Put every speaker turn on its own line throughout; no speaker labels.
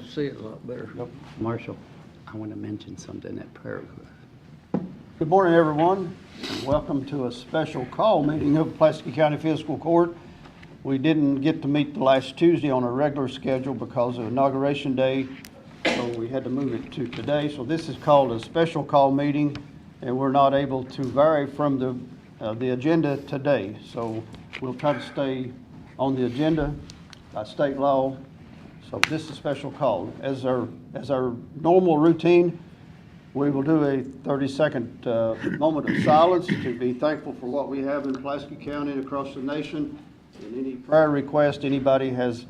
see it a lot better.
Marshall, I want to mention something at prayer request.
Good morning, everyone, and welcome to a special call meeting of Pulaski County Fiscal Court. We didn't get to meet the last Tuesday on a regular schedule because of Inauguration Day, so we had to move it to today. So this is called a special call meeting, and we're not able to vary from the agenda today. So we'll try to stay on the agenda by state law. So this is a special call. As our normal routine, we will do a 30-second moment of silence to be thankful for what we have in Pulaski County and across the nation. And any prayer request, anybody has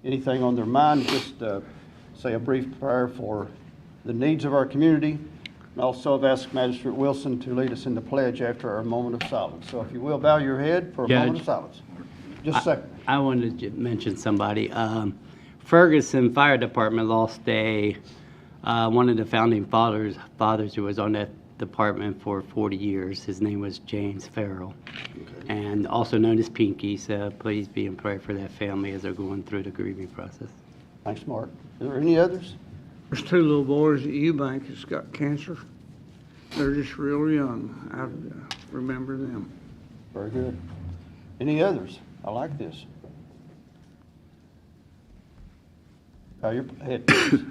anything on their mind, just say a brief prayer for the needs of our community. And also I've asked Magistrate Wilson to lead us in the pledge after our moment of silence. So if you will, bow your head for a moment of silence. Just a second.
I wanted to mention somebody. Ferguson Fire Department lost one of the founding fathers who was on that department for 40 years. His name was James Farrell, and also known as Pinky. So please be in prayer for that family as they're going through the grieving process.
Thanks, Mark. Are there any others?
There's two little boys at Eubank that's got cancer. They're just real young. I remember them.
Very good. Any others? I like this. Bow your head, please.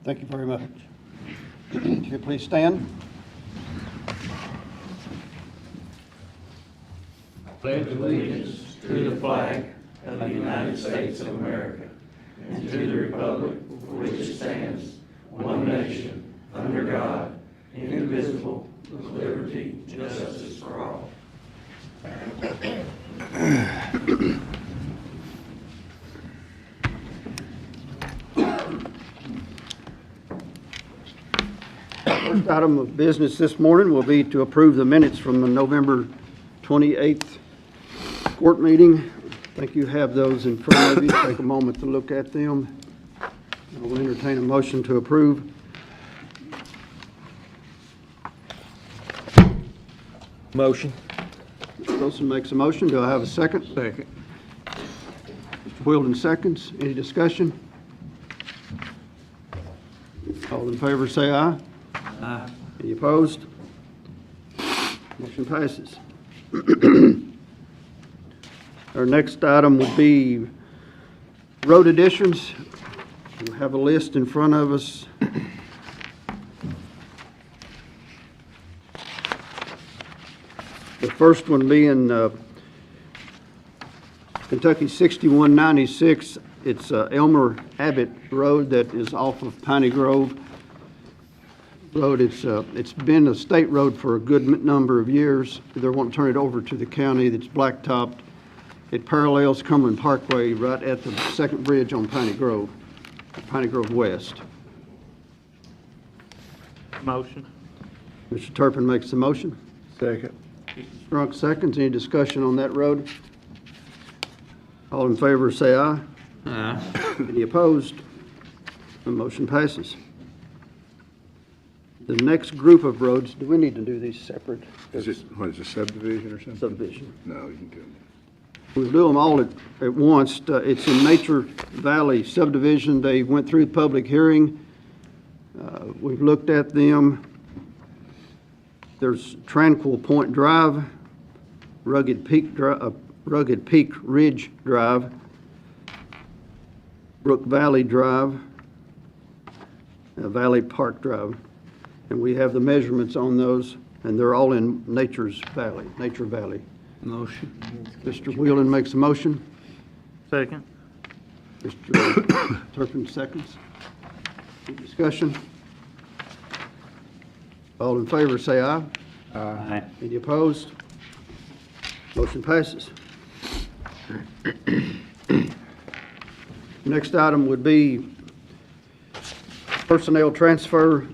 Thank you very much. If you please stand.
Pledge allegiance to the flag of the United States of America and to the republic for which it stands, one nation, under God, indivisible, with liberty and justice for all.
First item of business this morning will be to approve the minutes from the November 28th court meeting. I think you have those in front of you. Take a moment to look at them. I will entertain a motion to approve.
Motion.
Mr. Wilson makes a motion. Do I have a second?
Second.
Mr. Wilden seconds. Any discussion? All in favor say aye.
Aye.
Any opposed? Motion passes. Our next item would be road additions. We have a list in front of us. The first one being Kentucky 6196. It's Elmer Abbott Road that is off of Piney Grove Road. It's been a state road for a good number of years. They want to turn it over to the county. That's blacktopped. It parallels Cumberland Parkway right at the second bridge on Piney Grove West.
Motion.
Mr. Turpin makes the motion.
Second.
Strunk seconds. Any discussion on that road? All in favor say aye.
Aye.
Any opposed? The motion passes. The next group of roads, do we need to do these separate?
Is it, what is it, subdivision or something?
Subdivision.
No, you can do it.
We'll do them all at once. It's in Nature Valley subdivision. They went through public hearing. We've looked at them. There's Tranquil Point Drive, Rugged Peak Ridge Drive, Brook Valley Drive, Valley Park Drive. And we have the measurements on those, and they're all in Nature Valley.
Motion.
Mr. Wheelan makes a motion.
Second.
Mr. Turpin seconds. Any discussion? All in favor say aye.
Aye.
Any opposed? Motion passes. Next item would be personnel transfer.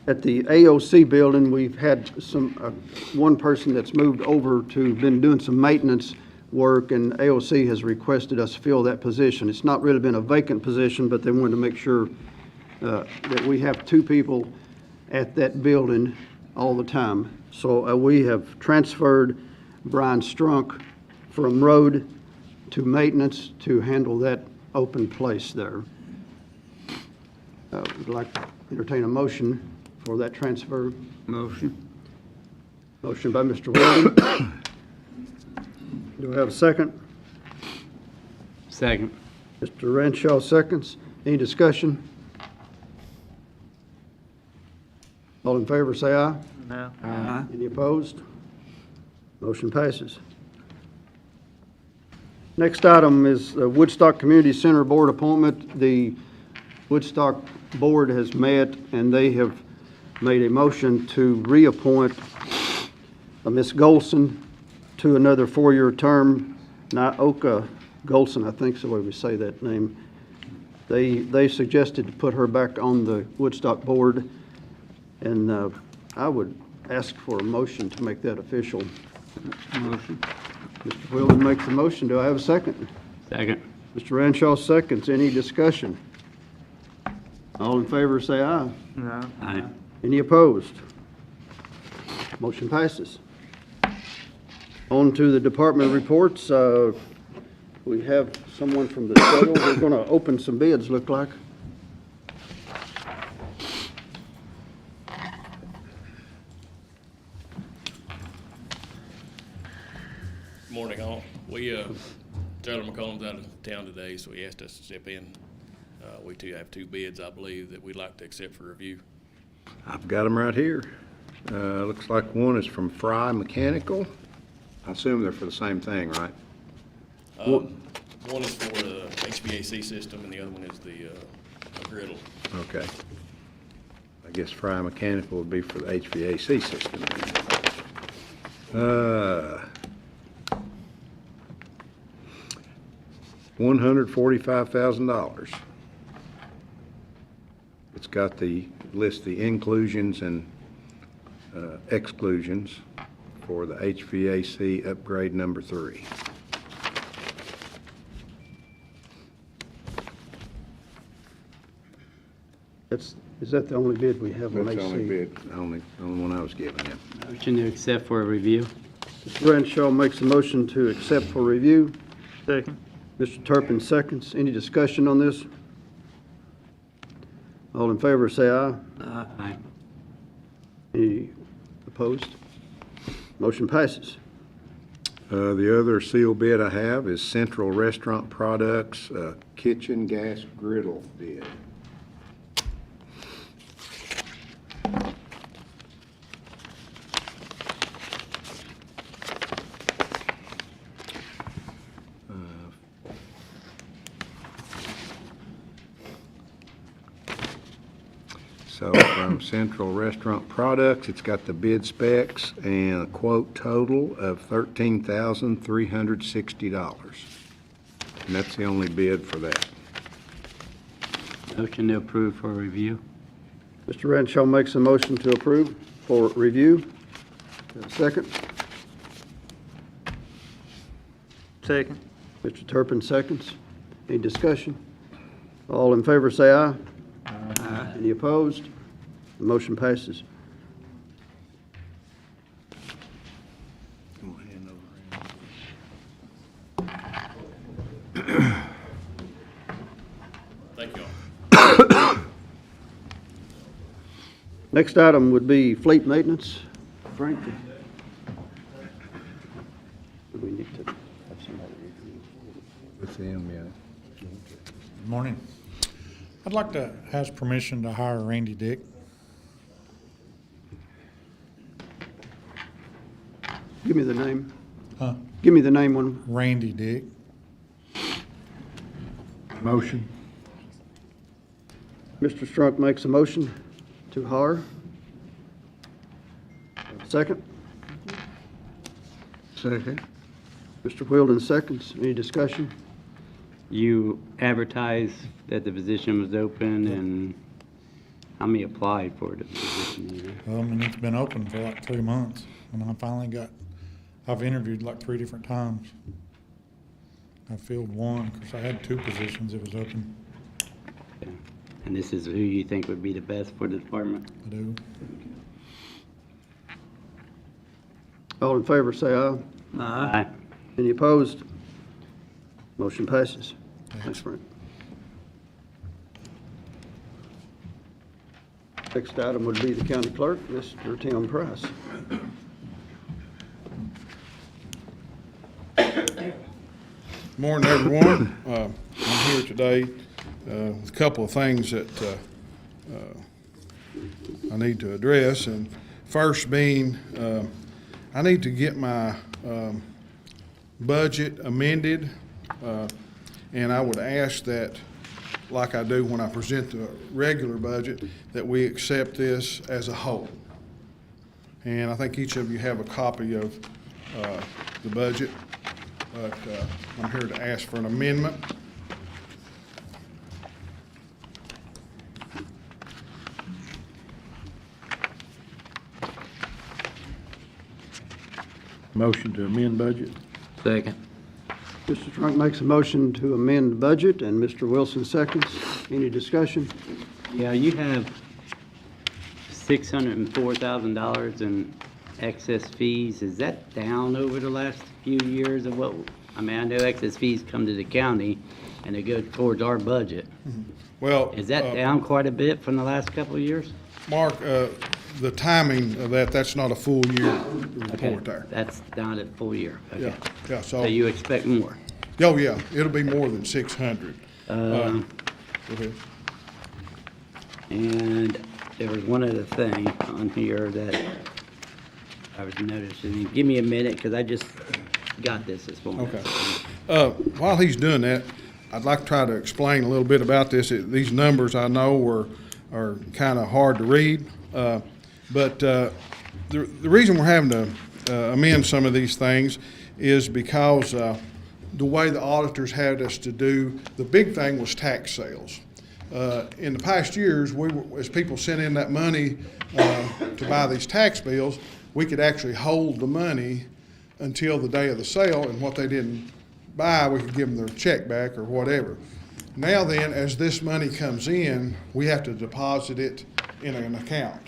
At the AOC building, we've had one person that's moved over been doing some maintenance work, and AOC has requested us fill that position. It's not really been a vacant position, but they wanted to make sure that we have two people at that building all the time. So we have transferred Brian Strunk from road to maintenance to handle that open place there. Would like to entertain a motion for that transfer.
Motion.
Motion by Mr. Weldon. Do I have a second?
Second.
Mr. Renshaw seconds. Any discussion? All in favor, say aye.
No.
Aye.
Any opposed? Motion passes. Next item is the Woodstock Community Center Board appointment. The Woodstock Board has met, and they have made a motion to reappoint Ms. Golson to another four-year term. Nyoka Golson, I think is the way we say that name. They suggested to put her back on the Woodstock Board, and I would ask for a motion to make that official.
Motion.
Mr. Wheeler makes the motion. Do I have a second?
Second.
Mr. Renshaw seconds. Any discussion? All in favor, say aye.
No.
Aye.
Any opposed? Motion passes. On to the department reports. We have someone from the shuttle. We're going to open some bids, look like.
Morning, all. Taylor McCollum's out of town today, so he asked us to step in. We too have two bids, I believe, that we'd like to accept for review.
I've got them right here. Looks like one is from Fry Mechanical. I assume they're for the same thing, right?
One is for the HVAC system, and the other one is the griddle.
Okay. I guess Fry Mechanical would be for the HVAC system. $145,000. It's got the list the inclusions and exclusions for the HVAC upgrade number 3.
Is that the only bid we have on
That's the only
AC?
bid, only one I was given, yeah.
Motion to accept for a review.
Mr. Renshaw makes a motion to accept for review.
Second.
Mr. Turpin seconds. Any discussion on this? All in favor, say aye.
Aye.
Any opposed? Motion passes.
The other sealed bid I have is Central Restaurant Products, kitchen gas griddle bid. So from Central Restaurant Products, it's got the bid specs and a quote total of $13,360. And that's the only bid for that.
Motion to approve for review.
Mr. Renshaw makes a motion to approve for review. Second.
Second.
Mr. Turpin seconds. Any discussion? All in favor, say aye.
Aye.
Any opposed? The motion passes.
Thank you all.
Next item would be fleet maintenance. Frank? Do we need to have somebody review?
With them, yeah.
Good morning. I'd like to ask permission to hire Randy Dick.
Give me the name.
Huh?
Give me the name one.
Randy Dick.
Motion.
Mr. Strunk makes a motion to hire. Second.
Second.
Mr. Wheeldon seconds. Any discussion?
You advertised that the position was open, and How many applied for the position? Do you know?
And it's been open for like 3 months, and I've interviewed like 3 different times. I filled one, because I had 2 positions that was open.
Okay. And this is who you think would be the best for the department?
I do.
All in favor, say aye.
Aye.
Any opposed? Motion passes. Thanks, Frank. Next item would be the county clerk, Mr. Tim Price.
Morning, everyone. I'm here today with a couple of things that I need to address, and first being, I need to get my budget amended, and I would ask that, like I do when I present the regular budget, that we accept this as a whole. And I think each of you have a copy of the budget, but I'm here to ask for an amendment.
Motion to amend budget?
Second.
Mr. Trunk makes a motion to amend the budget, and Mr. Wilson seconds. Any discussion?
Yeah, you have $604,000 in excess fees. Is that down over the last few years of what, I mean, I know excess fees come to the county and they go towards our budget.
Well,
Is that down quite a bit from the last couple of years?
Mark, the timing of that's not a full year
Okay,
report there.
that's down at full year. Okay.
Yeah, yeah,
So you expect more?
Oh, yeah, it'll be more than 600. Go ahead.
And there was one other thing on here that I was noticing. Give me a minute, because I just got this morning.
Okay. While he's doing that, I'd like to try to explain a little bit about this. These numbers I know are kind of hard to read, but the reason we're having to amend some of these things is because the way the auditors had us to do, the big thing was tax sales. In the past years, as people sent in that money to buy these tax bills, we could actually hold the money until the day of the sale, and what they didn't buy, we could give them their check back or whatever. Now then, as this money comes in, we have to deposit it in an account.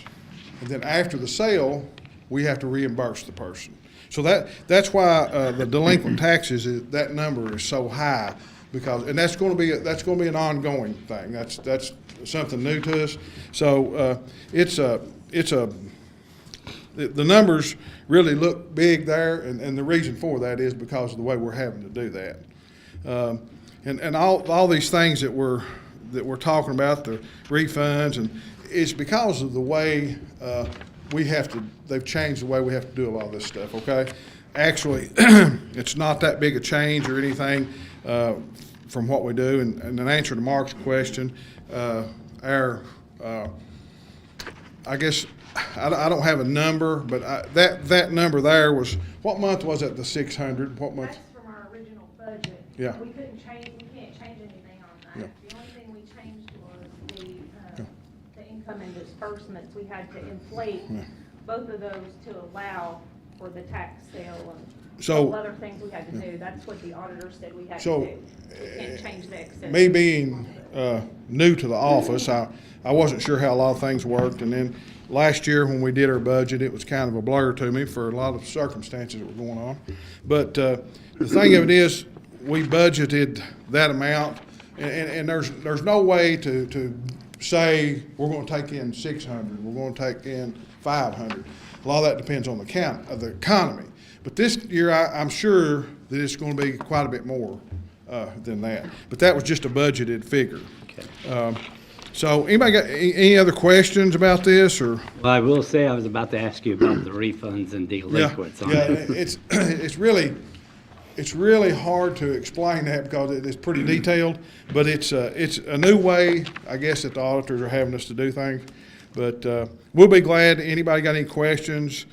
And then after the sale, we have to reimburse the person. So that's why the delinquent taxes, that number is so high, because, and that's going to be an ongoing thing. That's something new to us. So the numbers really look big there, and the reason for that is because of the way we're having to do that. And all these things that we're talking about, the refunds, and it's because of the way they've changed the way we have to do a lot of this stuff, okay? Actually, it's not that big a change or anything from what we do. And in answer to Mark's question, I guess, I don't have a number, but that number there was, what month was it, the 600? What month?
That's from our original budget.
Yeah.
We can't change anything on that. The only thing we changed was the income and disbursements. We had to inflate both of those to allow for the tax sale and
So-
other things we had to do. That's what the auditor said we had to
So,
do. We can't change the excess.
Me being new to the office, I wasn't sure how a lot of things worked, and then last year when we did our budget, it was kind of a blur to me for a lot of circumstances that were going on. But the thing of it is, we budgeted that amount, and there's no way to say we're going to take in 600, we're going to take in 500. A lot of that depends on the economy. But this year, I'm sure that it's going to be quite a bit more than that. But that was just a budgeted figure.
Okay.
So anybody got any other questions about this, or?
Well, I will say I was about to ask you about the refunds and delinquents on
Yeah,
it.
it's really hard to explain that because it's pretty detailed, but it's a new way, I guess, that the auditors are having us to do things. But we'll be glad. Anybody got any questions?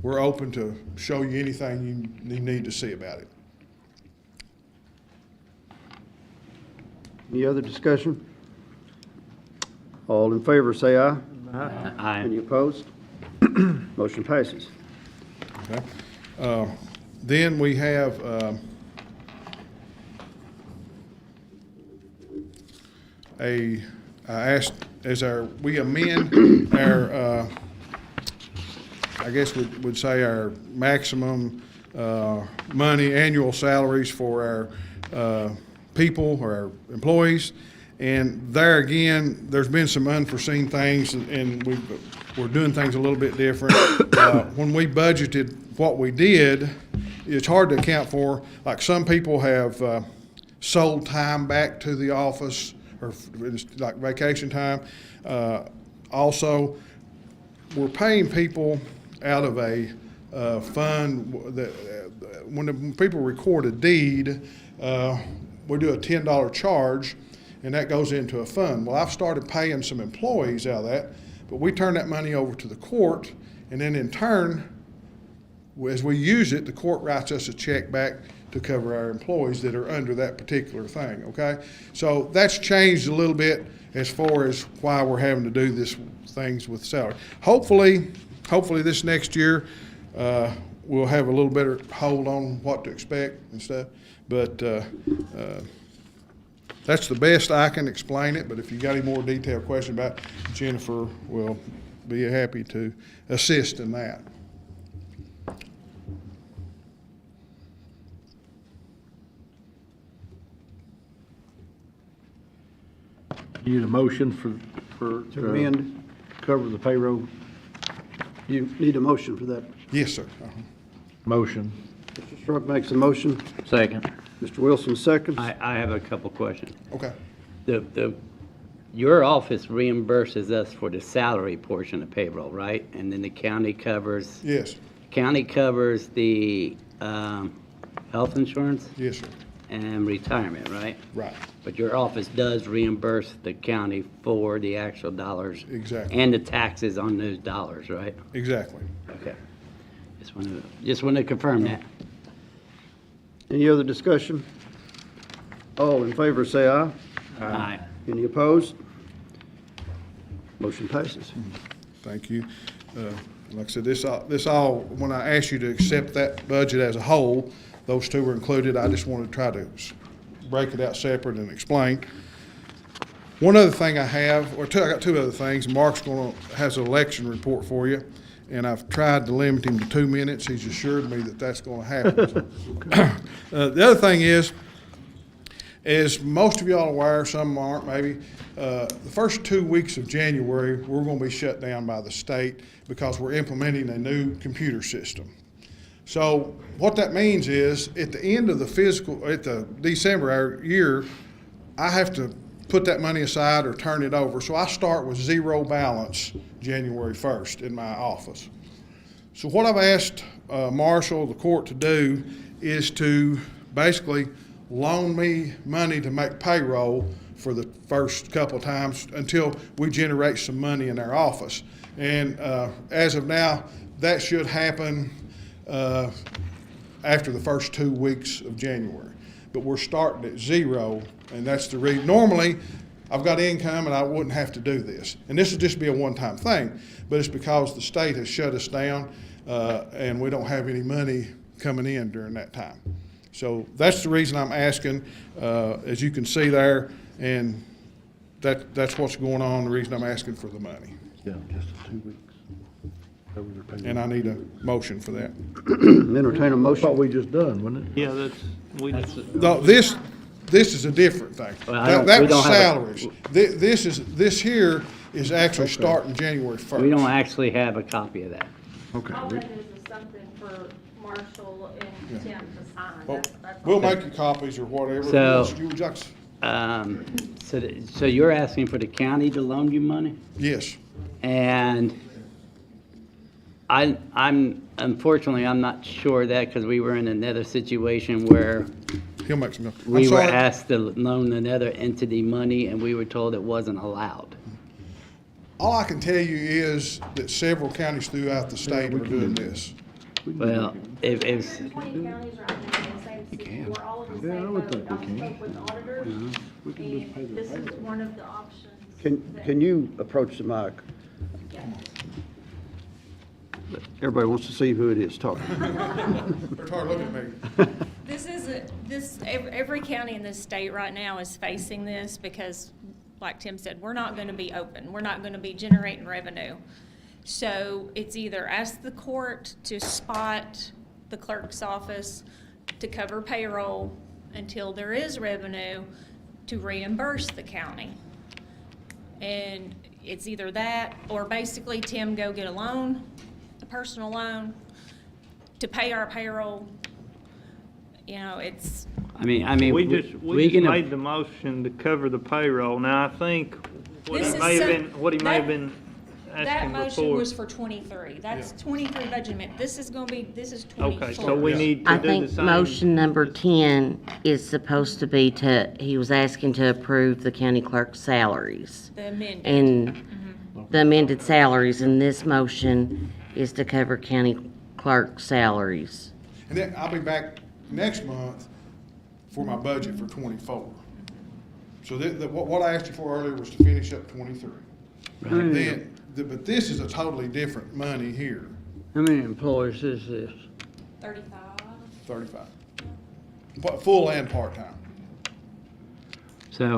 We're open to show you anything you need to see about it.
Any other discussion? All in favor, say aye.
Aye.
Any opposed? Motion passes.
Okay. Then we have, I asked, we amend our, I guess would say our maximum, money, annual salaries for our, people or our employees. And there again, there's been some unforeseen things and we're doing things a little bit different. When we budgeted what we did, it's hard to account for, like some people have, sold time back to the office or like vacation time. Also, we're paying people out of a fund that when people record a deed, we do a $10 charge, and that goes into a fund. Well, I've started paying some employees out of that, but we turn that money over to the court, and then in turn, as we use it, the court writes us a check back to cover our employees that are under that particular thing, okay? So that's changed a little bit as far as why we're having to do this things with salary. Hopefully this next year, we'll have a little better hold on what to expect and stuff. But that's the best I can explain it, but if you got any more detailed questions about it, Jennifer will be happy to assist in that.
You need a motion for
To amend,
cover the payroll?
you need a motion for that.
Yes, sir.
Motion.
Mr. Struck makes a motion.
Second.
Mr. Wilson seconds.
I have a couple questions.
Okay.
Your office reimburses us for the salary portion of payroll, right? And then the county covers,
Yes,
county covers the health insurance
yes, sir.
and retirement, right?
Right,
But your office does reimburse the county for the actual dollars.
Exactly.
And the taxes on those dollars, right?
exactly.
Okay. Just wanted to confirm that.
Any other discussion? All in favor, say aye.
Aye.
Any opposed? Motion passes.
Thank you. Like I said, this all, when I asked you to accept that budget as a whole, those two were included. I just wanted to try to break it out separate and explain. One other thing I have, I got two other things. Mark's has an election report for you, and I've tried to limit him to 2 minutes. He's assured me that that's going to happen. The other thing is, as most of y'all are aware, some aren't maybe, the first 2 weeks of January, we're going to be shut down by the state because we're implementing a new computer system. So what that means is, at the end of the December, our year, I have to put that money aside or turn it over. So I start with zero balance January 1st in my office. So what I've asked Marshall, the court, to do is to basically loan me money to make payroll for the first couple of times until we generate some money in our office. And as of now, that should happen after the first 2 weeks of January. But we're starting at zero, and that's the reason. Normally, I've got income and I wouldn't have to do this. And this would just be a one-time thing, but it's because the state has shut us down and we don't have any money coming in during that time. So that's the reason I'm asking, as you can see there, and that's what's going on, the reason I'm asking for the money.
Yeah, just 2 weeks.
And I need a motion for that.
Entertain a
Thought
motion.
we just done, wasn't it?
Yeah,
No, this is a different thing.
Well,
That
we
was
don't have a-
salaries. This here is actually starting January 1st.
We don't actually have a copy of that.
Okay.
All that is something for Marshall and Tim to sign.
Well,
That's
we'll
all.
make you copies or whatever.
So-
You would like-
So you're asking for the county to loan you money?
Yes,
And unfortunately, I'm not sure of that because we were in another situation where
he'll make some. I'm
we were
sorry.
asked to loan another entity money and we were told it wasn't allowed.
All I can tell you is that several counties throughout the state are doing this.
Well, if,
There's 20 counties right now in the same city. We're all in the
Yeah, I
same
would
boat.
think we
I
can.
spoke with the auditors, and this is one of the options
Can you approach the mic? Everybody wants to see who it is talking.
They're tired of looking at me.
Every county in this state right now is facing this because, like Tim said, we're not gonna be open. We're not gonna be generating revenue. So it's either ask the court to spot the clerk's office to cover payroll until there is revenue to reimburse the county. And it's either that or basically Tim go get a loan, a personal loan, to pay our payroll. You know, it's,
We just made the motion to cover the payroll. Now, I think what
This
he
is
may have
so-
been, what he may have been
that
asking
motion
before.
was for 23. That's 23 budget amendment. This is 24.
Okay, so we need
I
to do the
think
same.
motion number 10 is supposed to be he was asking to approve the county clerk's salaries.
The amendment.
And the amended salaries, and this motion is to cover county clerk's salaries.
And then I'll be back next month for my budget for '24. So what I asked you for earlier was to finish up '23. But this is a totally different money here,
How many employees is this?
35.
35. Full and part-time.
So,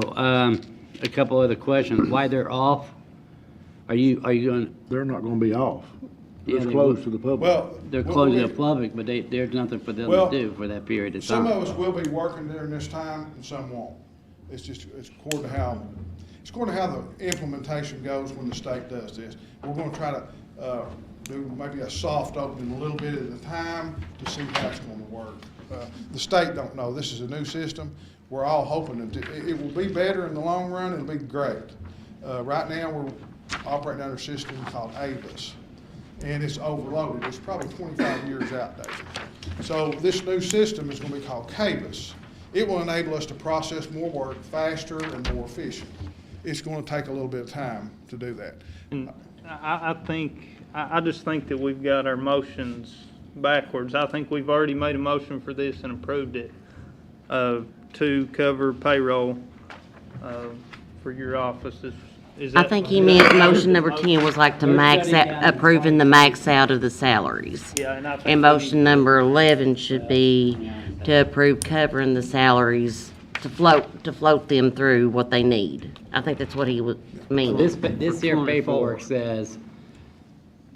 a couple other questions. Why they're off? Are you going,
They're not gonna be off.
Yeah,
It's
they
closed
will.
to the public.
Well.
they're
we'll-
closing
we'll-
the public, but there's nothing for them
Well,
to do for that period of
Some
time.
of us will be working during this time and some won't. It's according to how the implementation goes when the state does this. We're gonna try to, do maybe a soft opening a little bit at a time to see how it's gonna work. The state don't know. This is a new system. We're all hoping that it will be better in the long run. It'll be great. Right now, we're operating under a system called ABUS, and it's overloaded. It's probably 25 years outdated. So this new system is gonna be called CABUS. It will enable us to process more work faster and more efficient. It's gonna take a little bit of time to do that.
And I just think that we've got our motions backwards. I think we've already made a motion for this and approved it, to cover payroll, for your office. Is
I
that?
think he meant motion number 10 was like to max out, approving the max out of the salaries.
Yeah, and I think
And
we
motion number 11 should be to approve covering the salaries, to float them through what they need. I think that's what he was meaning.
This here paperwork says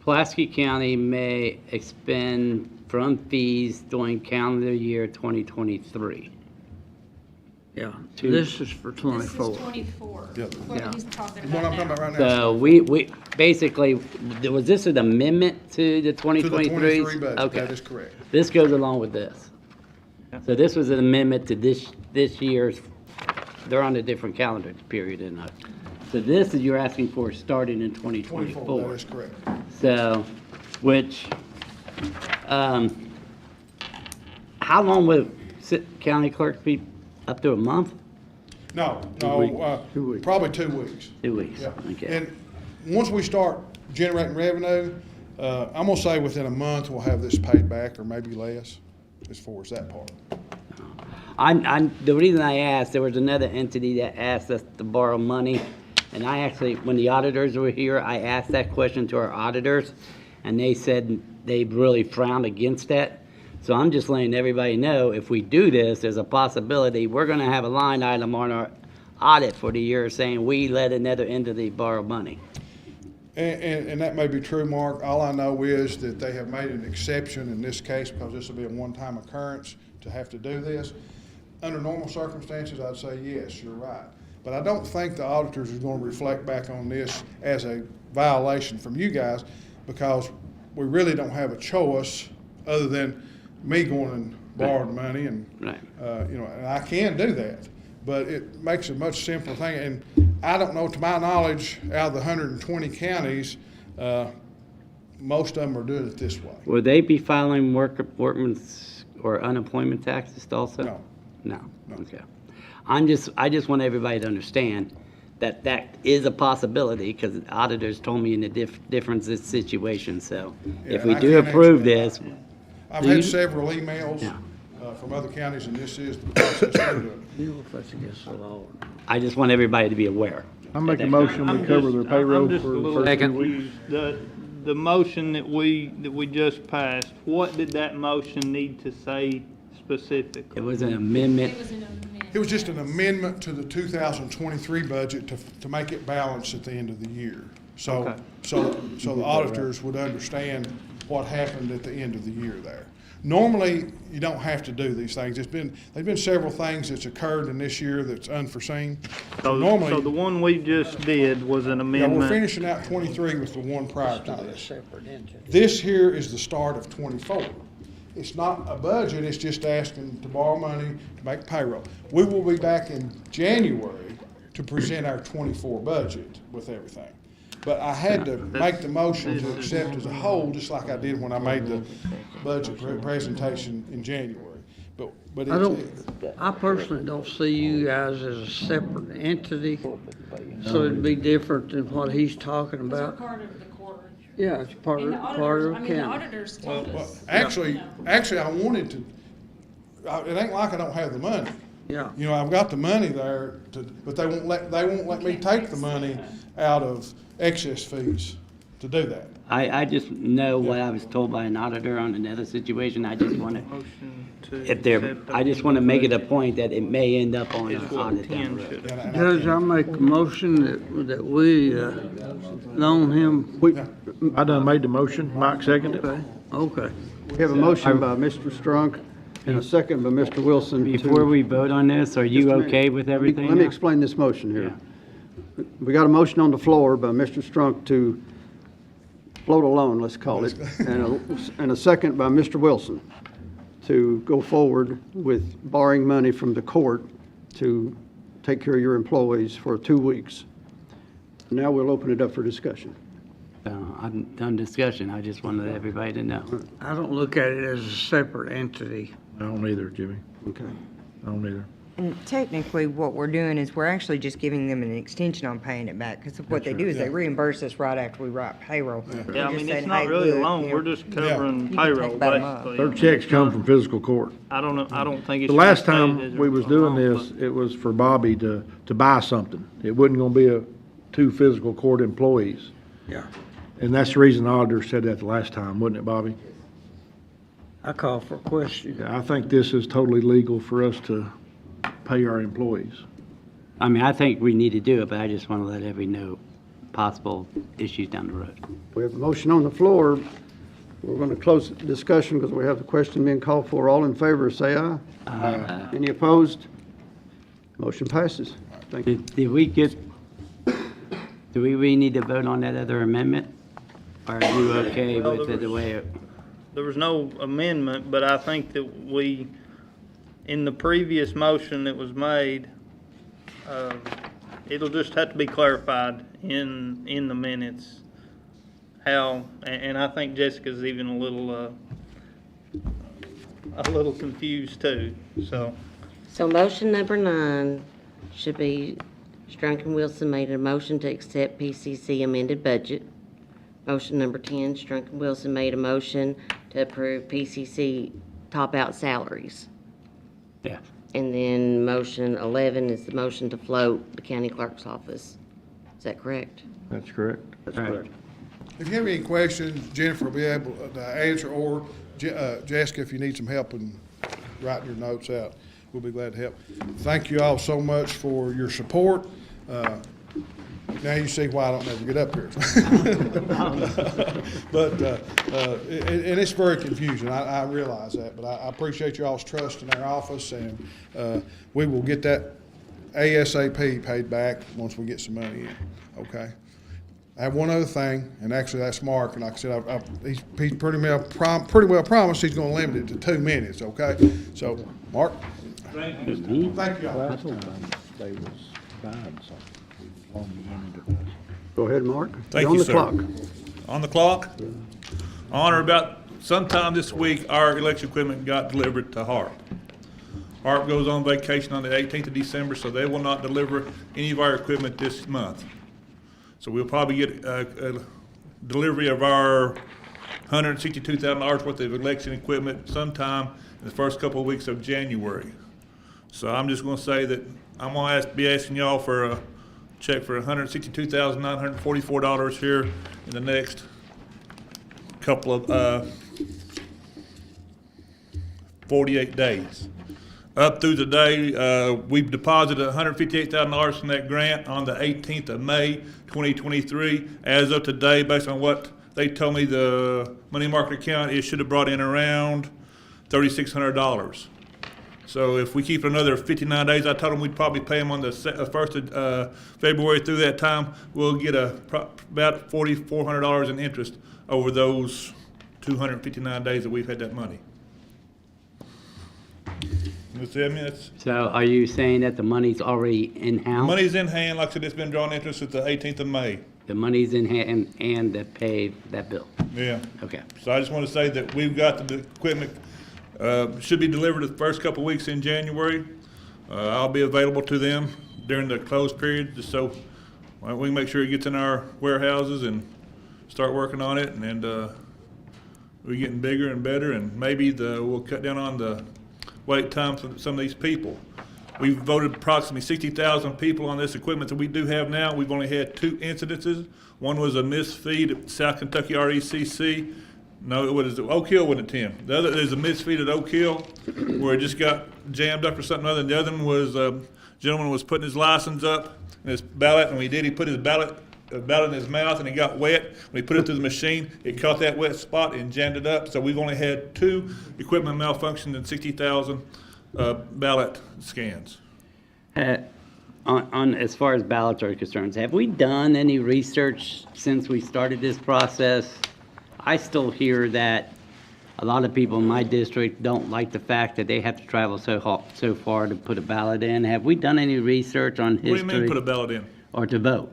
Pulaski County may expend from fees during calendar year 2023.
Yeah, this is for
This
24.
is 24.
Yeah.
What he's talking
What I'm
about
talking
now.
about right now.
So we basically, was this an amendment to the
To the
2023?
23 budget,
Okay.
that is correct.
This goes along with this. So this was an amendment to this year's, they're on a different calendar period than us. So this is you're asking for starting in
24, that
2024.
is correct.
So, which, how long would county clerks be, up to a month?
No,
weeks.
probably 2 weeks.
2 weeks,
Yeah.
okay.
And once we start generating revenue, I'm gonna say within a month, we'll have this paid back or maybe less as far as that part.
The reason I asked, there was another entity that asked us to borrow money, and I actually, when the auditors were here, I asked that question to our auditors, and they said they really frowned against that. So I'm just letting everybody know, if we do this, there's a possibility, we're gonna have a line item on our audit for the year saying we let another entity borrow money.
And that may be true, Mark. All I know is that they have made an exception in this case because this will be a one-time occurrence to have to do this. Under normal circumstances, I'd say, yes, you're right. But I don't think the auditors are going to reflect back on this as a violation from you guys because we really don't have a choice other than me going and borrowing money and,
Right.
and I can do that. But it makes a much simpler thing. And I don't know, to my knowledge, out of the 120 counties, most of them are doing it this way.
Will they be filing workman's or unemployment taxes also?
No.
No,
No.
okay. I just want everybody to understand that that is a possibility, because the auditors told me in a different situation, so
Yeah,
if
and
we
I
do
can't
approve
answer that.
this,
I've
Do
had
you-
several emails
Yeah.
from other counties, and this is the process they're doing.
You know, if that's against the law.
I just want everybody to be aware.
I make a motion we cover their payroll
I'm just a
for the
little
first 2
confused.
weeks.
The motion that we just passed, what did that motion need to say specifically?
It was an amendment.
It was just an amendment to the 2023 budget to make it balance at the end of the year. So,
Okay.
so the auditors would understand what happened at the end of the year there. Normally, you don't have to do these things. There's been several things that's occurred in this year that's unforeseen.
So
Normally,
the one we just did was an
yeah,
amendment.
we're finishing out 23 with the one prior to this. This here is the start of 24. It's not a budget, it's just asking to borrow money to make payroll. We will be back in January to present our 24 budget with everything. But I had to make the motion to accept as a whole, just like I did when I made the budget presentation in January. But
I personally don't see you guys as a separate entity, so it'd be different than what he's talking
Because we're
about.
part of the court.
Yeah, it's part
And
of,
the
part of
auditors, I mean, the
county.
auditors told
Well,
us.
actually, I wanted to, it ain't like I don't have the money.
Yeah.
You know, I've got the money there but they won't let me take the money out of excess fees to do that.
I just know what I was told by an auditor on another situation. I just want to,
Motion to
if they're,
accept
I just want to make it a
budget
point that it may end up on
is
an
what
audit down
Ken
the road.
should have.
And I
Judge,
can't-
I make a motion that we, loan him.
I done made the motion, Mike seconded it.
Okay.
We have a motion by Mr. Strunk and a second by Mr. Wilson.
Before we vote on this, are you
Just a minute.
okay with everything
Let me
now?
explain this motion here. We got a motion on the floor by Mr. Strunk to float a loan, let's call it, and a second by Mr. Wilson to go forward with borrowing money from the court to take care of your employees for 2 weeks. Now we'll open it up for discussion.
I'm done discussion. I just wanted everybody to know.
I don't look at it as a separate entity.
I don't either, Jimmy.
Okay.
I don't either.
And technically, what we're doing is we're actually just giving them an extension on paying it back, because what they do is they reimburse us right after we write payroll.
Yeah, I
We're just
mean, it's
saying,
not
hey,
really a
look,
loan,
you know,
we're just
You
covering
can take
payroll,
about a month.
basically.
Their checks come from fiscal court.
I don't know, I don't think it's.
The last
stated
time
as a
we was doing
loan,
this, it was for Bobby to buy something. It wasn't gonna be two fiscal court employees.
Yeah.
And that's the reason the auditor said that the last time, wasn't it, Bobby?
I call for a question.
Yeah, I think this is totally legal for us to pay our employees.
I mean, I think we need to do it, but I just want to let everybody know possible issues down the road.
We have a motion on the floor. We're going to close the discussion because we have the question being called for. All in favor, say aye. Aye. Any opposed? Motion passes. Thank you.
Did we get, do we really need to vote on that other amendment? Or are you okay
No,
with
there
it the
was-
way it?
There was no amendment, but I think that we, in the previous motion that was made, it'll just have to be clarified in the minutes how, and I think Jessica's even a little confused too, so.
So motion number 9 should be, Strunk and Wilson made a motion to accept PCC amended budget. Motion number 10, Strunk and Wilson made a motion to approve PCC top-out salaries.
Yeah.
And then motion 11 is the motion to float the county clerk's office. Is that correct?
That's correct.
Right.
If you have any questions, Jennifer will be able to answer, or Jessica, if you need some help in writing your notes out, we'll be glad to help. Thank you all so much for your support. Now you see why I don't never get up here. But, and it's very confusing, I realize that, but I appreciate you all's trust in our office, and we will get that ASAP paid back once we get some money in, okay? I have one other thing, and actually that's Mark, and like I said, he's pretty well promised he's gonna limit it to 2 minutes, okay? So, Mark? Thank you all.
I told them they was buying something.
Go ahead, Mark.
Thank
You're on
you,
the
sir.
clock.
On the clock? On or about sometime this week, our election equipment got delivered to HARP. HARP goes on vacation on the 18th of December, so they will not deliver any of our equipment this month. So we'll probably get a delivery of our $162,000 worth of election equipment sometime in the first couple of weeks of January. So I'm just gonna say that I'm gonna be asking y'all for check for $162,944 here in the next couple of 48 days. Up through today, we've deposited $158,000 from that grant on the 18th of May, 2023. As of today, based on what they told me the money market account, it should have brought in around $3,600. So if we keep another 59 days, I told them we'd probably pay them on the 1st of February. Through that time, we'll get about $4,400 in interest over those 259 days that we've had that money.
So are you saying that the money's already in-house?
Money's in hand, like I said, it's been drawing interest at the 18th of May.
The money's in hand and to pay that bill?
Yeah.
Okay.
So I just want to say that we've got the equipment, should be delivered the first couple weeks in January. I'll be available to them during the closed period, just so we can make sure it gets in our warehouses and start working on it. And we're getting bigger and better, and maybe we'll cut down on the wait time for some of these people. We've voted approximately 60,000 people on this equipment that we do have now. We've only had 2 incidences. One was a misfeed at South Kentucky RECC. No, it was Oak Hill, wasn't it, Tim? The other is a misfeed at Oak Hill where it just got jammed up or something other. And the other one was a gentleman was putting his license up and his ballot, and when he did, he put his ballot in his mouth and it got wet. When he put it through the machine, it caught that wet spot and jammed it up. So we've only had 2 equipment malfunctions and 60,000 ballot scans.
On as far as ballots are concerned, have we done any research since we started this process? I still hear that a lot of people in my district don't like the fact that they have to travel so far to put a ballot in. Have we done any research on history?
What do you mean put a ballot in?
Or to vote?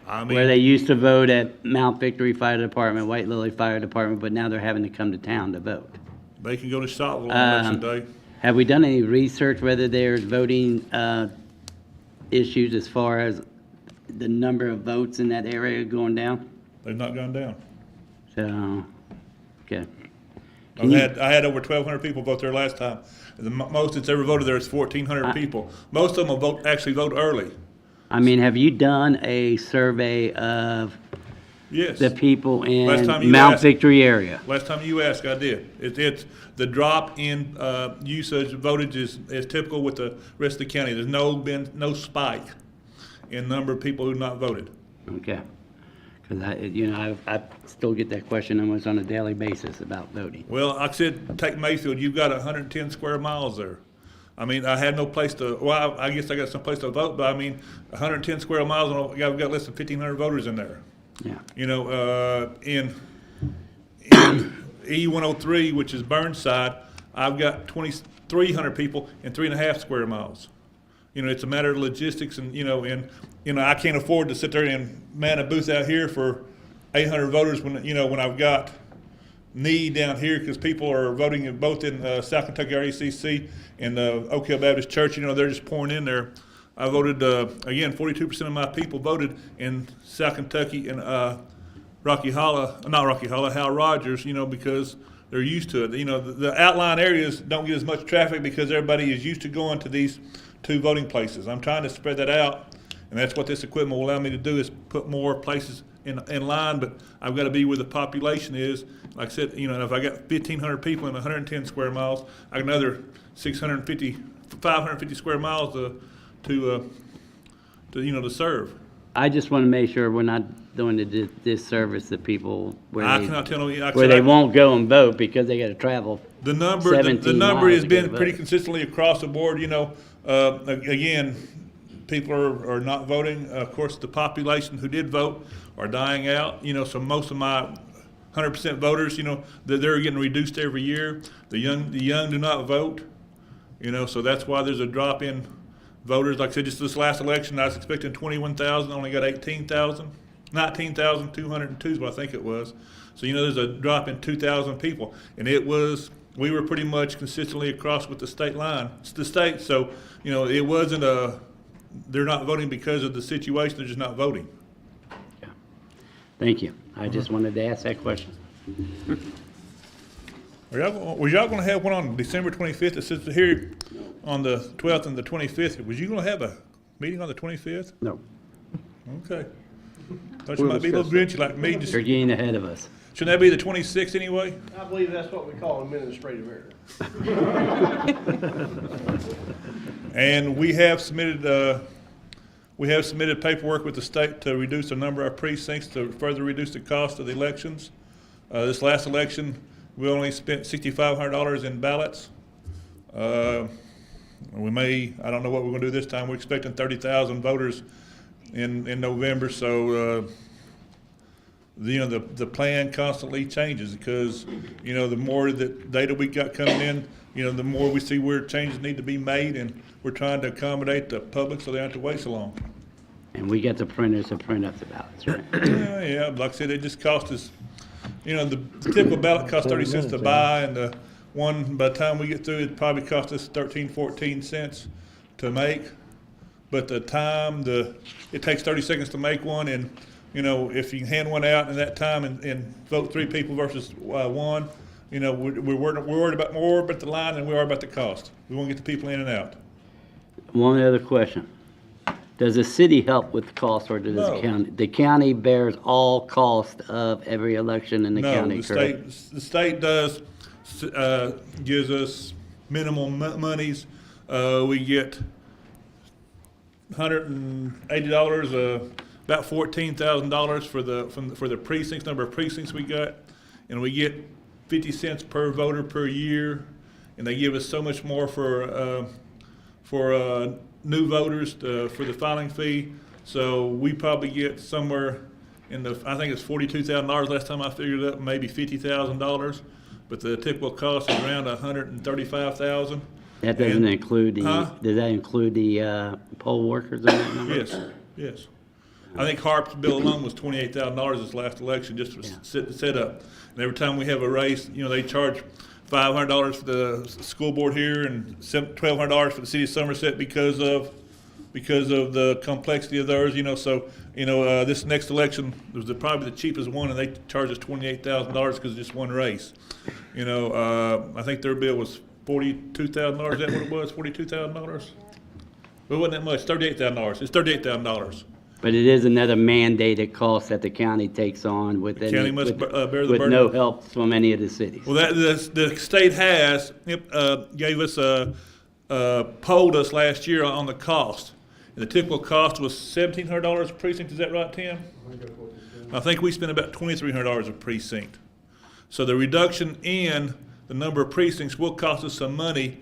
I mean,
Where they used to vote at Mount Victory Fire Department, White Lily Fire Department, but now they're having to come to town to vote.
they can go to Shottville on election day.
Have we done any research whether there's voting issues as far as the number of votes in that area going down?
They've not gone down.
So, okay.
I had over 1,200 people vote there last time. The most that's ever voted there is 1,400 people. Most of them will actually vote early.
I mean, have you done a survey of
Yes.
the people
Last time
in
you
Mount
asked.
Victory area?
Last time you asked, I did. It's the drop in usage, votage is typical with the rest of the county. There's been no spike in number of people who not voted.
Okay. Because I still get that question almost on a daily basis about voting.
Well, like I said, take Mayfield, you've got 110 square miles there. I mean, I had no place to, well, I guess I got some place to vote, but I mean, 110 square miles, and I've got less than 1,500 voters in there.
Yeah.
You know, in E103, which is Burnside, I've got 2,300 people in 3.5 square miles. You know, it's a matter of logistics, and I can't afford to sit there and man a booth out here for 800 voters when I've got need down here, because people are voting both in South Kentucky RECC and Oak Hill Baptist Church. They're just pouring in there. I voted, again, 42% of my people voted in South Kentucky and Hal Rogers, because they're used to it. The outlying areas don't get as much traffic because everybody is used to going to these 2 voting places. I'm trying to spread that out, and that's what this equipment will allow me to do, is put more places in line, but I've got to be where the population is. Like I said, if I got 1,500 people in 110 square miles, I got another 550 square miles to serve.
I just want to make sure we're not doing the disservice to people where
I cannot tell them.
where they won't go and vote because they got to travel.
The number
17
has
miles to
been
go
pretty
vote.
consistently across the board. Again, people are not voting. Of course, the population who did vote are dying out. So most of my 100% voters, they're getting reduced every year. The young do not vote. So that's why there's a drop in voters. Like I said, just this last election, I was expecting 21,000, only got 18,000. 19,202 is what I think it was. So, there's a drop in 2,000 people. And we were pretty much consistently across with the state line. It's the state, so, it wasn't they're not voting because of the situation, they're just not voting.
Yeah. Thank you. I just wanted to ask that question.
Was y'all going to have one on December 25th? It says here on the 12th and the 25th. Was you going to have a meeting on the 25th?
No.
Okay. Thought you might be a little grinchy like me.
You're getting ahead of us.
Shouldn't that be the 26th anyway?
I believe that's what we call administrative error.
And we have submitted paperwork with the state to reduce the number of precincts to further reduce the cost of the elections. This last election, we only spent $6,500 in ballots. I don't know what we're gonna do this time. We're expecting 30,000 voters in November, so, the plan constantly changes because, the more the data we got coming in, the more we see where changes need to be made, and we're trying to accommodate the public so they don't have to wait so long.
And we get the printers to print up the ballots, right?
Yeah, like I said, it just cost us, the typical ballot costs 30 cents to buy, and the one, by the time we get through, it probably costs us 13, 14 cents to make. But the time, it takes 30 seconds to make one, and, if you hand one out in that time and vote 3 people versus one, we're worried about more about the line than we are about the cost. We want to get the people in and out.
One other question. Does the city help with the cost, or does
No.
the county? The county bears all cost of every election in the county,
No,
correct?
the state does, gives us minimal monies. We get $180, about $14,000 for the precincts, number of precincts we got, and we get 50 cents per voter per year, and they give us so much more for new voters for the filing fee. So we probably get somewhere I think it's $42,000 last time I figured it up, maybe $50,000, but the typical cost is around $135,000.
That doesn't include
Huh?
does that include the poll workers in that number?
Yes. I think Harp's bill alone was $28,000 this last election just to set up. And every time we have a race, they charge $500 for the school board here and $1,200 for the city of Somerset because of the complexity of theirs. So this next election was probably the cheapest one, and they charged us $28,000 because of just one race. I think their bill was $42,000. Is that what it was? $42,000. Well, it wasn't that much. $38,000. It's $38,000.
But it is another mandated cost that the county takes on with
County must bear the burden.
no help from any of the cities.
Well, the state has gave us polled us last year on the cost. And the typical cost was $1,700 a precinct. Is that right, Tim? I think we spent about $2,300 a precinct. So the reduction in the number of precincts will cost us some money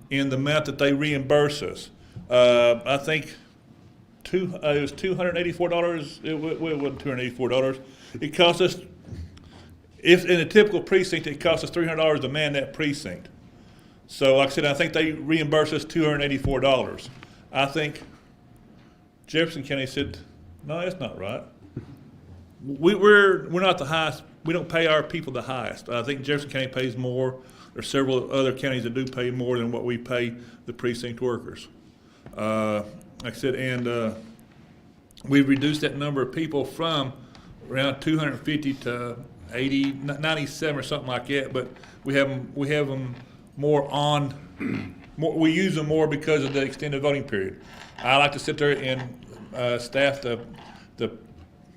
in the amount that they reimburse us. I think it was $284. It wasn't $284. It cost us, if in a typical precinct, it costs us $300 to man that precinct. So like I said, I think they reimburse us $284. I think Jefferson County said, no, that's not right. We're not the highest. We don't pay our people the highest. I think Jefferson County pays more. There's several other counties that do pay more than what we pay the precinct workers. Like I said, and we've reduced that number of people from around 250 to 80, 97 or something like that. But we have them more on. We use them more because of the extended voting period. I like to sit there and staff the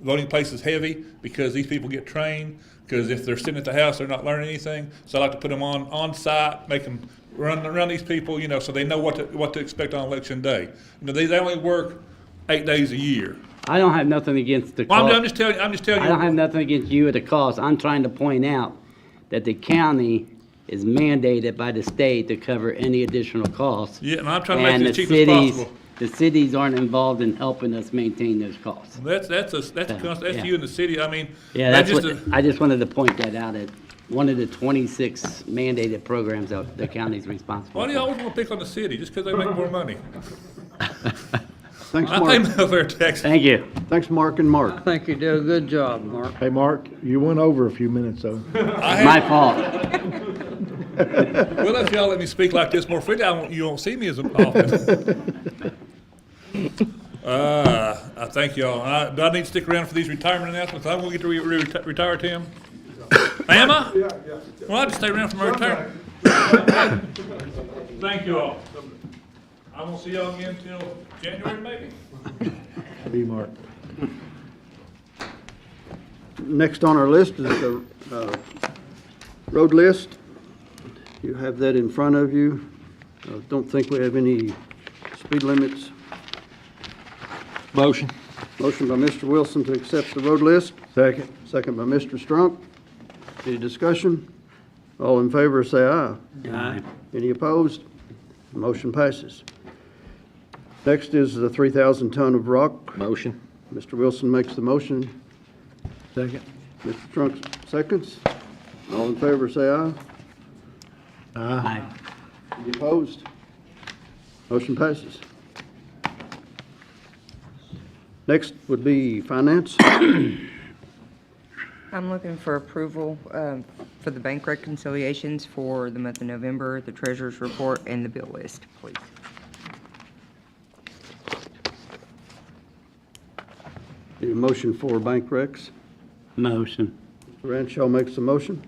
voting places heavy because these people get trained. Because if they're sitting at the house, they're not learning anything. So I like to put them on site, make them run these people, so they know what to expect on election day. They only work 8 days a year.
I don't have nothing against the
Well,
cost.
I'm just telling you.
I don't have nothing against you or the cost. I'm trying to point out that the county is mandated by the state to cover any additional costs.
Yeah, and I'm trying to make it as cheap as possible.
The cities aren't involved in helping us maintain those costs.
That's
Yeah.
you in the city. I mean,
Yeah, I just wanted to point that out at one of the 26 mandated programs that the county's responsible
why do you
for.
always want to pick on the city just because they make more money?
Thanks,
I
Mark.
pay welfare taxes.
Thank you.
Thanks, Mark and
I
Mark.
think you did a good job, Mark.
Hey, Mark, you went over a few minutes, though.
My fault.
Well, if y'all let me speak like this more freely, you won't see me as often. I thank y'all. Do I need to stick around for these retirement announcements? I'm going to get to retire, Tim. Am I? Yeah. Well, I'll just stay around for my retirement. Thank you all. I won't see y'all again till January, maybe.
B Mark.
Next on our list is the road list. You have that in front of you. Don't think we have any speed limits.
Motion.
Motion by Mr. Wilson to accept the road list.
Second.
Second by Mr. Strunk. Any discussion? All in favor, say aye.
Aye.
Any opposed? Motion passes. Next is the 3,000 ton of rock.
Motion.
Mr. Wilson makes the motion.
Second.
Mr. Trunk seconds. All in favor, say aye.
Aye.
Any opposed? Motion passes. Next would be finance.
I'm looking for approval for the bank reconciliations for the month of November, the treasurer's report, and the bill list, please.
Need a motion for bank recs.
Motion.
Mr. Ranshaw makes the motion.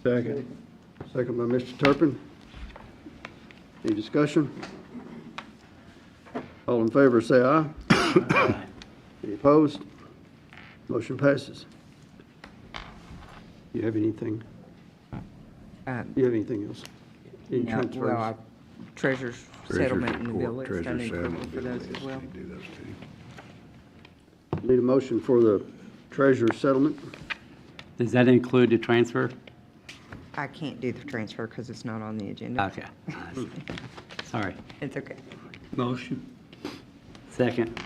Second.
Second by Mr. Turpin. Any discussion? All in favor, say aye. Any opposed? Motion passes. You have anything? You have anything else? Any
No,
transfers?
well, treasurer's settlement and the bill list, I need approval for those as well.
Need a motion for the treasurer's settlement.
Does that include the transfer?
I can't do the transfer because it's not on the agenda.
Okay. Sorry.
It's okay.
Motion. Second.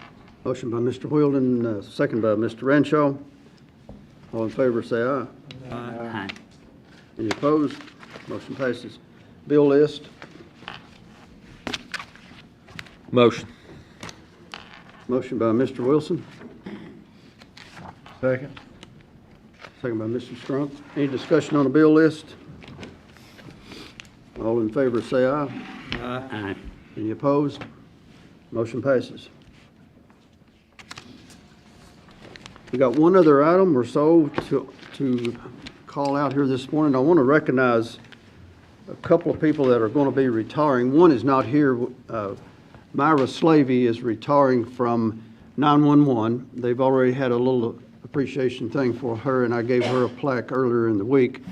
Motion by Mr. Wheeldon, second by Mr. Ranshaw. All in favor, say aye.
Aye.
Any opposed? Motion passes. Bill list.
Motion.
Motion by Mr. Wilson,
Second.
second by Mr. Strunk. Any discussion on the bill list? All in favor, say aye.
Aye.
Any opposed? Motion passes. We got one other item or so to call out here this morning. I want to recognize a couple of people that are going to be retiring. One is not here. Myra Slavey is retiring from 911. They've already had a little appreciation thing for her, and I gave her a plaque earlier in the week.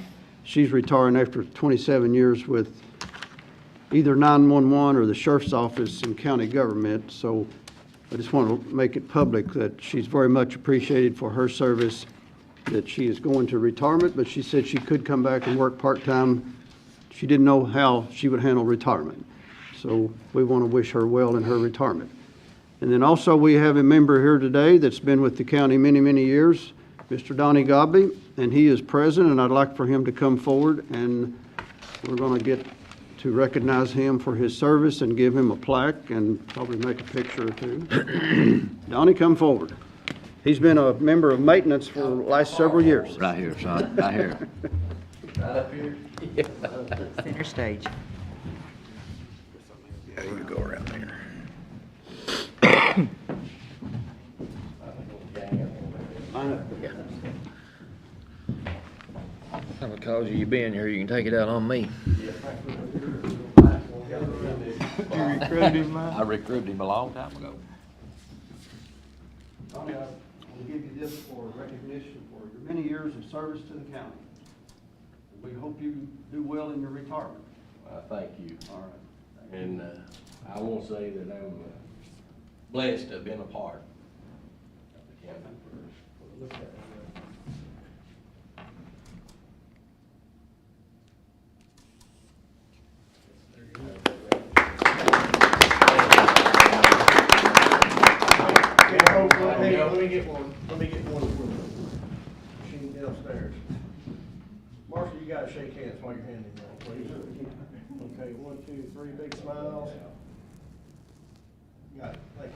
She's retiring after 27 years with either 911 or the sheriff's office in county government. So I just want to make it public that she's very much appreciated for her service, that she is going to retirement, but she said she could come back and work part-time. She didn't know how she would handle retirement. So we want to wish her well in her retirement. And then also we have a member here today that's been with the county many, many years, Mr. Donnie Godby, and he is present, and I'd like for him to come forward, and we're going to get to recognize him for his service and give him a plaque and probably make a picture or two. Donnie, come forward. He's been a member of maintenance for the last several years.
Right here, son, right here.
Right up here.
Center stage.
Yeah, you go around there.
Because of you being here, you can take it out on me.
You recruited him, man?
I recruited him a long time ago.
Donnie, I will give you this for recognition for your many years of service to the county. We hope you do well in your retirement.
Thank you.
All right.
And I want to say that I'm blessed to have been a part of the county. Look at it. Let me get one. Let me get one for machine downstairs. Marshall, you gotta shake hands while you're handing that, please. Okay, 1, 2, 3, big smiles. Got it, thank you.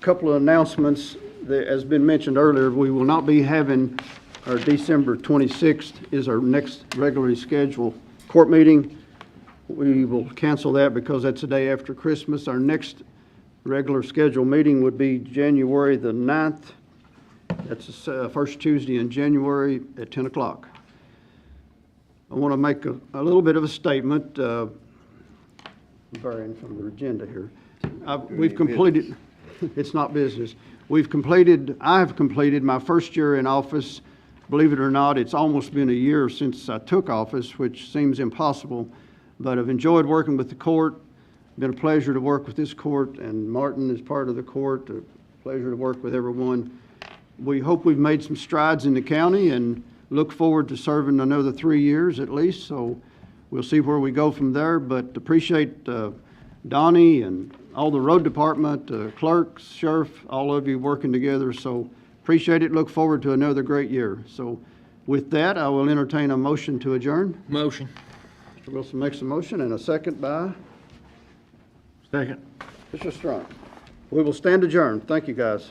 Couple of announcements. As been mentioned earlier, we will not be having our December 26th is our next regularly scheduled court meeting. We will cancel that because that's the day after Christmas. Our next regular scheduled meeting would be January the 9th. That's the first Tuesday in January at 10 o'clock. I want to make a little bit of a statement, varying from the agenda here. We've completed, it's not business. I have completed my first year in office. Believe it or not, it's almost been a year since I took office, which seems impossible, but I've enjoyed working with the court. Been a pleasure to work with this court, and Martin is part of the court. A pleasure to work with everyone. We hope we've made some strides in the county and look forward to serving another 3 years at least, so we'll see where we go from there, but appreciate Donnie and all the road department, clerks, sheriff, all of you working together, so appreciate it. Look forward to another great year. So with that, I will entertain a motion to adjourn.
Motion.
Mr. Wilson makes a motion, and a second by
Second.
Mr. Strunk. We will stand adjourned. Thank you, guys.